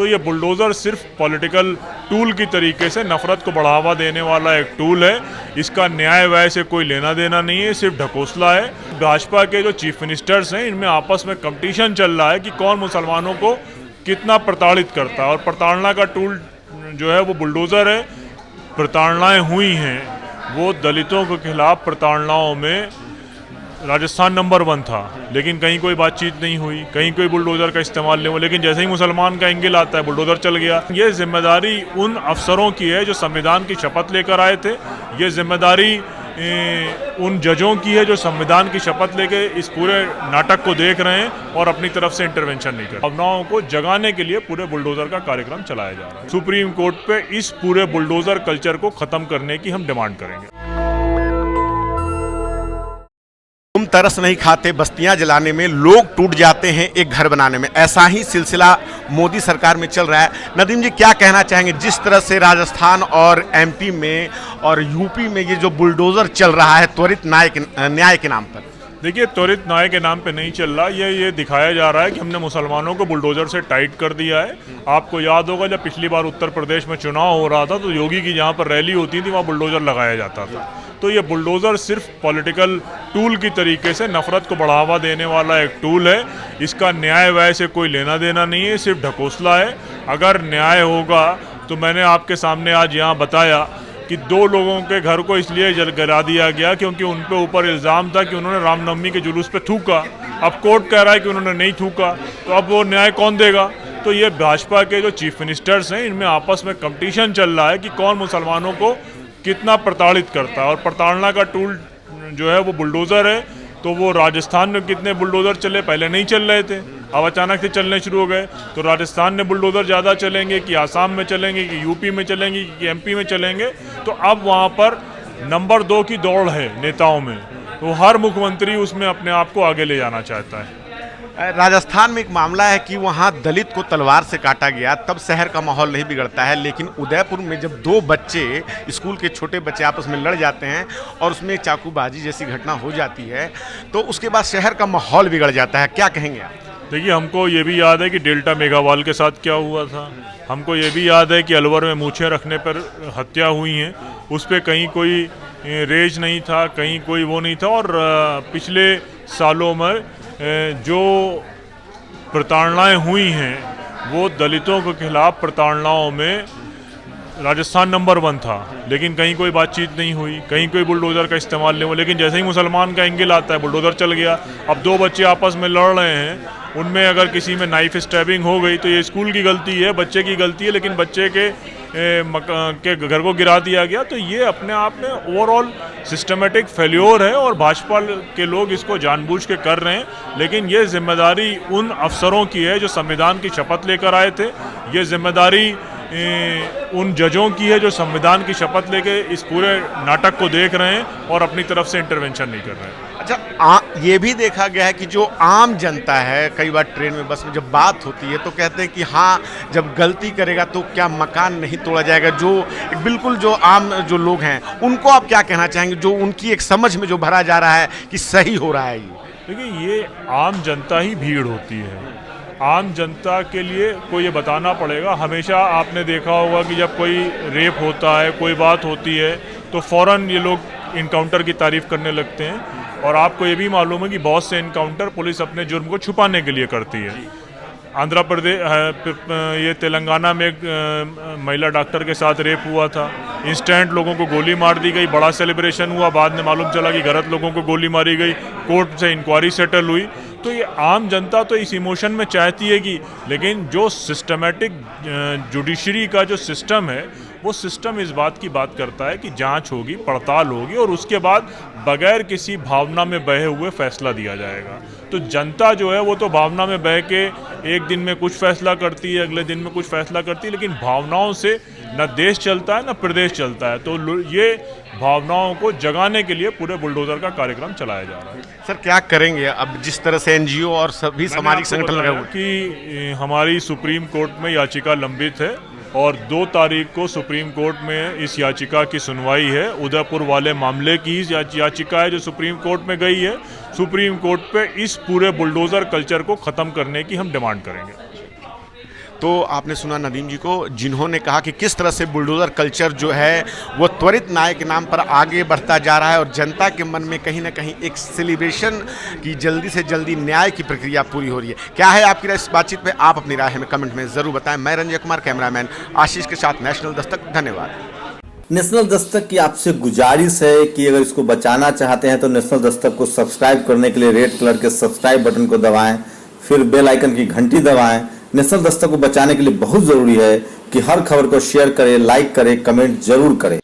तो ये बुलडोज़र सिर्फ पॉलिटिकल टूल की तरीके से नफरत को बढ़ावा देने वाला एक टूल है। इसका न्याय व्यय से कोई लेना देना नहीं है, सिर्फ ढकोसला है। भाजपा के जो चीफ मिनिस्टर्स हैं, इनमें आपस में कंपटीशन चल रहा है कि कौन मुसलमानों को कितना प्रताड़ित करता है, और प्रताड़ना का टूल जो है वो बुलडोज़र है। प्रताड़नाएँ हुई हैं, वो दलितों के खिलाफ प्रताड़नाओं में राजस्थान नंबर 1 था, लेकिन कहीं कोई बातचीत नहीं हुई, कहीं कोई बुलडोज़र का इस्तेमाल नहीं हुआ। लेकिन जैसे ही मुसलमान का एंगल आता है, बुलडोज़र चल गया। ये जिम्मेदारी उन अफसरों की है जो संविधान की शपथ लेकर आए थे। ये जिम्मेदारी उन जजों की है जो संविधान की शपथ लेके इस पूरे नाटक को देख रहे हैं और अपनी तरफ से इंटरवेंशन नहीं कर रहे। भावनाओं को जगाने के लिए पूरे बुलडोज़र का कार्यक्रम चलाया जा रहा है। सुप्रीम कोर्ट पे इस पूरे बुलडोज़र कल्चर को ख़त्म करने की हम डिमांड करेंगे। तुम तरस नहीं खाते बस्तियां जलाने में, लोग टूट जाते हैं एक घर बनाने में। ऐसा ही सिलसिला मोदी सरकार में चल रहा है। नदीम जी, क्या कहना चाहेंगे जिस तरह से राजस्थान और एमपी में और यूपी में ये जो बुलडोजर चल रहा है त्वरित न्याय के नाम पर? देखिए, त्वरित न्याय के नाम पे नहीं चल रहा। ये दिखाया जा रहा है कि हमने मुसलमानों को बुलडोज़र से टाइट कर दिया है। आपको याद होगा, जब पिछली बार उत्तर प्रदेश में चुनाव हो रहा था तो योगी की जहाँ पर रैली होती थी वहाँ बुलडोज़र लगाया जाता था। तो ये बुलडोज़र सिर्फ पॉलिटिकल टूल की तरीके से नफरत को बढ़ावा देने वाला एक टूल है। इसका न्याय व्यय से कोई लेना देना नहीं है, सिर्फ ढकोसला है। अगर न्याय होगा तो मैंने आपके सामने आज यहाँ बताया कि 2 लोगों के घर को इसलिए गिरा दिया गया क्योंकि उन पे ऊपर इल्ज़ाम था कि उन्होंने रामनवमी के जुलूस पे थूका। अब कोर्ट कह रहा है कि उन्होंने नहीं थूका, तो अब वो न्याय कौन देगा? तो ये भाजपा के जो चीफ मिनिस्टर्स हैं, इनमें आपस में कंपटीशन चल रहा है कि कौन मुसलमानों को कितना प्रताड़ित करता है। और प्रताड़ना का टूल जो है वो बुलडोज़र है। तो वो राजस्थान में कितने बुलडोज़र चले, पहले नहीं चल रहे थे, अब अचानक से चलने शुरू हो गए। तो राजस्थान में बुलडोज़र ज़्यादा चलेंगे कि आसाम में चलेंगे कि यूपी में चलेंगे कि एमपी में चलेंगे? तो अब वहाँ पर नंबर 2 की दौड़ है नेताओं में। तो हर मुख्यमंत्री उसमें अपने आप को आगे ले जाना चाहता है। राजस्थान में एक मामला है कि वहाँ दलित को तलवार से काटा गया, तब शहर का माहौल नहीं बिगड़ता है। लेकिन उदयपुर में जब 2 बच्चे, स्कूल के छोटे बच्चे आपस में लड़ जाते हैं और उसमें चाकूबाजी जैसी घटना हो जाती है, तो उसके बाद शहर का माहौल बिगड़ जाता है। क्या कहेंगे आप? देखिए, हमको ये भी याद है कि डेल्टा मेगावाल के साथ क्या हुआ था। हमको ये भी याद है कि अलवर में मूछें रखने पर हत्या हुई हैं, उस पर कहीं कोई रेज नहीं था, कहीं कोई वो नहीं था। और पिछले सालों में जो प्रताड़नाएँ हुई हैं, वो दलितों के खिलाफ प्रताड़नाओं में राजस्थान नंबर 1 था, लेकिन कहीं कोई बातचीत नहीं हुई, कहीं कोई बुलडोज़र का इस्तेमाल नहीं हुआ। लेकिन जैसे ही मुसलमान का एंगल आता है, बुलडोज़र चल गया। अब 2 बच्चे आपस में लड़ रहे हैं, उनमें अगर किसी में नाइफ स्टैबिंग हो गई तो ये स्कूल की गलती है, बच्चे की गलती है, लेकिन बच्चे के घर को गिरा दिया गया। तो ये अपने आप में ओवरऑल सिस्टमेटिक फेल्योर है और भाजपा के लोग इसको जानबूझ के कर रहे हैं। लेकिन ये जिम्मेदारी उन अफसरों की है जो संविधान की शपथ लेकर आए थे। ये जिम्मेदारी उन जजों की है जो संविधान की शपथ लेके इस पूरे नाटक को देख रहे हैं और अपनी तरफ से इंटरवेंशन नहीं कर रहे हैं। अच्छा, ये भी देखा गया है कि जो आम जनता है, कई बार ट्रेन में, बस में जब बात होती है तो कहते हैं कि हाँ, जब गलती करेगा तो क्या मकान नहीं तोड़ा जाएगा। जो बिल्कुल जो आम जो लोग हैं, उनको आप क्या कहना चाहेंगे, जो उनकी एक समझ में जो भरा जा रहा है कि सही हो रहा है? ये देखिए, ये आम जनता ही भीड़ होती है। आम जनता के लिए कोई ये बताना पड़ेगा। हमेशा आपने देखा होगा कि जब कोई रेप होता है, कोई बात होती है, तो फ़ौरन ये लोग इनकाउंटर की तारीफ़ करने लगते हैं। और आपको ये भी मालूम है कि बहुत से इनकाउंटर पुलिस अपने जुर्म को छुपाने के लिए करती है। आंध्र प्रदेश, ये तेलंगाना में एक महिला डॉक्टर के साथ रेप हुआ था, इंस्टेंट लोगों को गोली मार दी गई, बड़ा सेलिब्रेशन हुआ, बाद में मालूम चला कि गलत लोगों को गोली मारी गई, कोर्ट से इंक्वायरी सेटल हुई। तो ये आम जनता तो इस इमोशन में चाहती है कि, लेकिन जो सिस्टमेटिक जुडिशरी का जो सिस्टम है, वो सिस्टम इस बात की बात करता है कि जांच होगी, पड़ताल होगी और उसके बाद बगैर किसी भावना में बहे हुए फैसला दिया जाएगा। तो जनता जो है वो तो भावना में बह के एक दिन में कुछ फैसला करती है, अगले दिन में कुछ फैसला करती है, लेकिन भावनाओं से न देश चलता है न प्रदेश चलता है। तो ये भावनाओं को जगाने के लिए पूरे बुलडोज़र का कार्यक्रम चलाया जा रहा है। सर, क्या करेंगे अब जिस तरह से एनजीओ और सभी सामाजिक संगठन लगे हुए कि हमारी सुप्रीम कोर्ट में याचिका लंबित है और 2 तारीख को सुप्रीम कोर्ट में इस याचिका की सुनवाई है। उदयपुर वाले मामले की याचिका है जो सुप्रीम कोर्ट में गई है। सुप्रीम कोर्ट पे इस पूरे बुलडोज़र कल्चर को ख़त्म करने की हम डिमांड करेंगे। तो आपने सुना नदीम जी को, जिन्होंने कहा कि किस तरह से बुलडोज़र कल्चर जो है वो त्वरित न्याय के नाम पर आगे बढ़ता जा रहा है और जनता के मन में कहीं ना कहीं एक सेलिब्रेशन की जल्दी से जल्दी न्याय की प्रक्रिया पूरी हो रही है। क्या है आपकी राय इस बातचीत पे? आप अपनी राय हमें कमेंट में ज़रूर बताएं। मैं रंजय कुमार, कैमरामैन आशीष के साथ नेशनल दस्तक। धन्यवाद। नेशनल दस्तक की आपसे गुजारिश है कि अगर इसको बचाना चाहते हैं तो नेशनल दस्तक को सब्सक्राइब करने के लिए रेड कलर के सब्सक्राइब बटन को दबाएं, फिर बेल आइकन की घंटी दबाएं। नेशनल दस्तक को बचाने के लिए बहुत जरूरी है कि हर खबर को शेयर करें, लाइक करें, कमेंट जरूर करें।